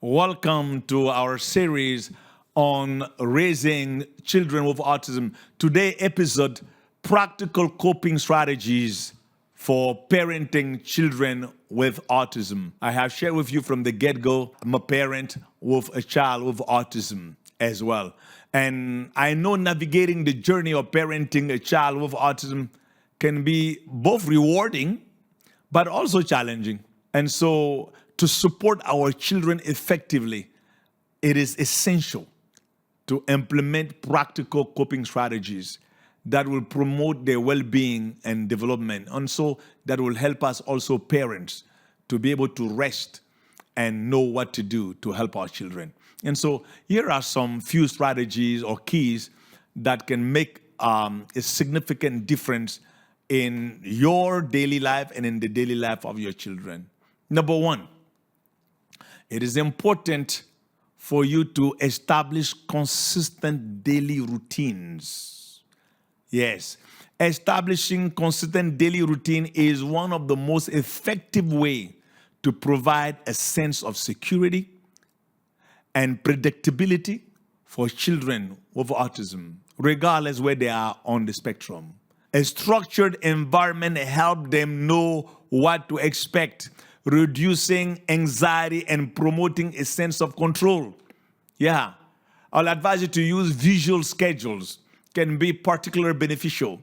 Welcome to our series on raising children with autism. Today episode, practical coping strategies for parenting children with autism. I have shared with you from the get-go, I'm a parent with a child with autism as well. And I know navigating the journey of parenting a child with autism can be both rewarding but also challenging. And so, to support our children effectively, it is essential to implement practical coping strategies that will promote their well-being and development. And so, that will help us also, parents, to be able to rest and know what to do to help our children. And so, here are some few strategies or keys that can make a significant difference in your daily life and in the daily life of your children. Number one, it is important for you to establish consistent daily routines. Yes, establishing consistent daily routine is one of the most effective ways to provide a sense of security and predictability for children with autism, regardless where they are on the spectrum. A structured environment helps them know what to expect, reducing anxiety and promoting a sense of control. Yeah, I'll advise you to use visual schedules, can be particularly beneficial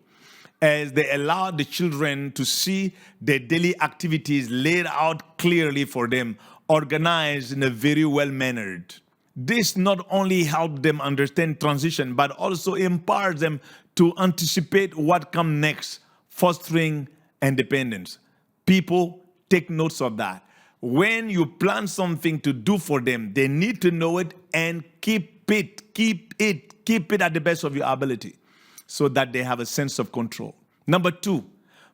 as they allow the children to see their daily activities laid out clearly for them, organized in a very well-mannered. This not only helps them understand transition, but also empowers them to anticipate what comes next, fostering independence. People, take notes of that. When you plan something to do for them, they need to know it and keep it at the best of your ability so that they have a sense of control. Number two,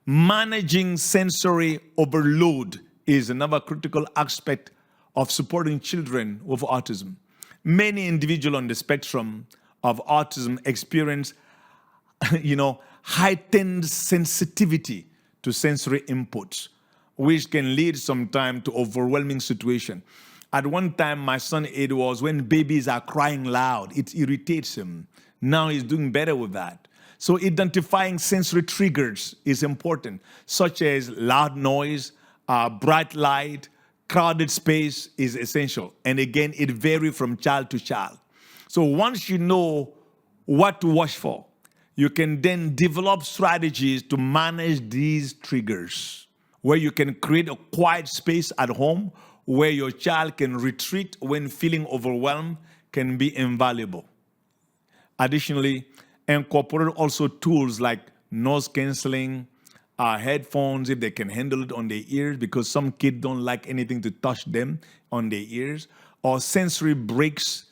managing sensory overload is another critical aspect of supporting children with autism. Many individuals on the spectrum of autism experience, heightened sensitivity to sensory inputs, which can lead sometimes to overwhelming situation. At one time, my son, it was when babies are crying loud, it irritates him. Now he's doing better with that. So identifying sensory triggers is important, such as loud noise, bright light, crowded space is essential. And again, it varies from child to child. So once you know what to watch for, you can then develop strategies to manage these triggers, where you can create a quiet space at home where your child can retreat when feeling overwhelmed can be invaluable. Additionally, incorporate also tools like noise canceling, headphones if they can handle it on their ears, because some kids don't like anything to touch them on their ears, or sensory breaks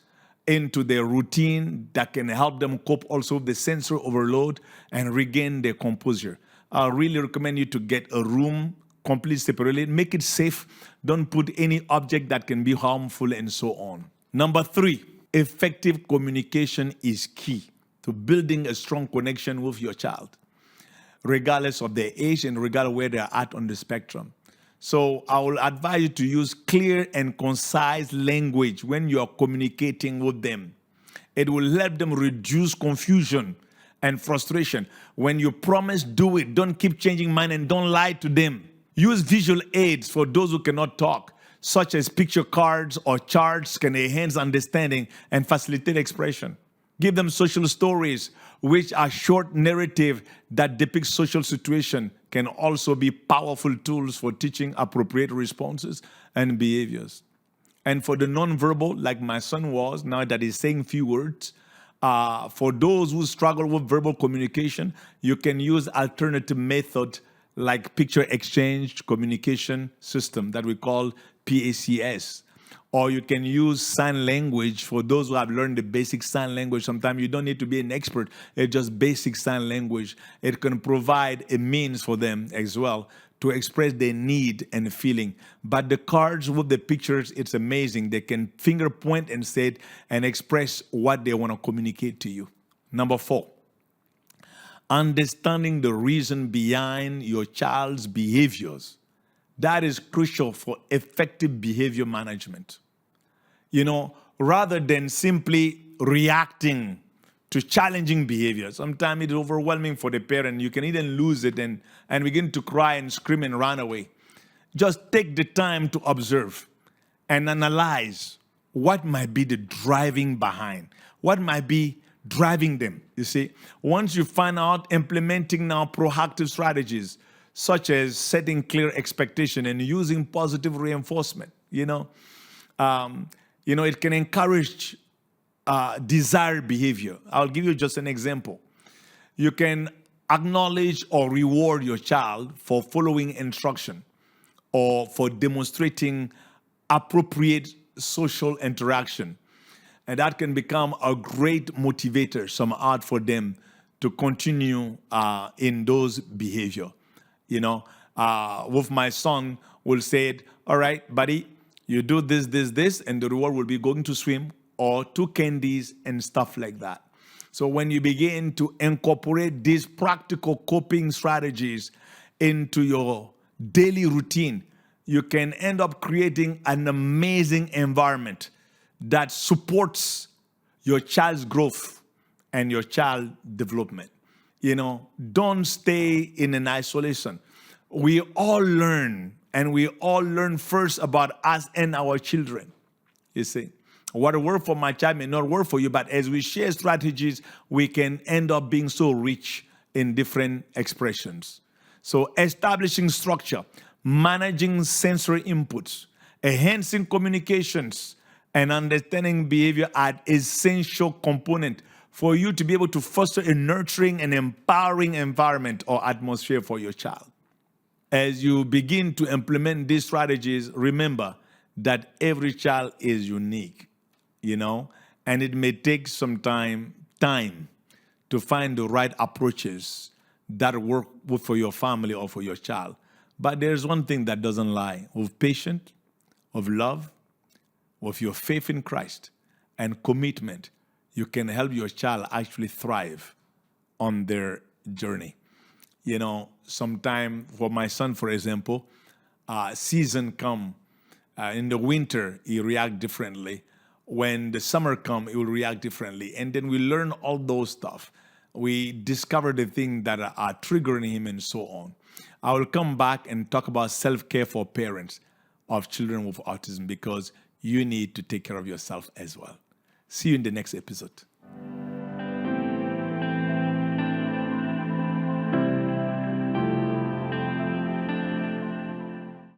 into their routine that can help them cope also with the sensory overload and regain their composure. I really recommend you to get a room completely separated, make it safe, don't put any object that can be harmful and so on. Number three, effective communication is key to building a strong connection with your child, regardless of their age and regardless where they're at on the spectrum. So I will advise you to use clear and concise language when you are communicating with them. It will help them reduce confusion and frustration. When you promise, do it. Don't keep changing mind and don't lie to them. Use visual aids for those who cannot talk, such as picture cards or charts can enhance understanding and facilitate expression. Give them social stories, which are short narrative that depict social situation, can also be powerful tools for teaching appropriate responses and behaviors. And for the nonverbal, like my son was, now that he's saying few words, for those who struggle with verbal communication, you can use alternative method like picture exchange communication system that we call PACS. Or you can use sign language for those who have learned the basic sign language. Sometimes you don't need to be an expert. It's just basic sign language. It can provide a means for them as well to express their need and feeling. But the cards with the pictures, it's amazing. They can finger point and say it and express what they want to communicate to you. Number four, understanding the reason behind your child's behaviors. That is crucial for effective behavior management. rather than simply reacting to challenging behavior. Sometimes it's overwhelming for the parent. You can even lose it and begin to cry and scream and run away. Just take the time to observe and analyze what might be the driving behind, what might be driving them. You see, once you find out, implementing now proactive strategies such as setting clear expectation and using positive reinforcement. It can encourage desired behavior. I'll give you just an example. You can acknowledge or reward your child for following instruction or for demonstrating appropriate social interaction. And that can become a great motivator, some art for them to continue in those behavior. With my son, will say, all right, buddy, you do this, and the reward will be going to swim or 2 candies and stuff like that. So when you begin to incorporate these practical coping strategies into your daily routine, you can end up creating an amazing environment that supports your child's growth and your child development. Don't stay in an isolation. We all learn, and we all learn first about us and our children. You see, what worked for my child may not work for you, but as we share strategies, we can end up being so rich in different expressions. So establishing structure, managing sensory inputs, enhancing communications, and understanding behavior are essential component for you to be able to foster a nurturing and empowering environment or atmosphere for your child. As you begin to implement these strategies, remember that every child is unique, and it may take some time to find the right approaches that work for your family or for your child. But there's one thing that doesn't lie. With patience, with love, with your faith in Christ and commitment, you can help your child actually thrive on their journey. Sometime for my son, for example, season come, in the winter, he react differently. When the summer come, he will react differently. And then we learn all those stuff. We discover the things that are triggering him and so on. I will come back and talk about self-care for parents of children with autism, because you need to take care of yourself as well. See you in the next episode.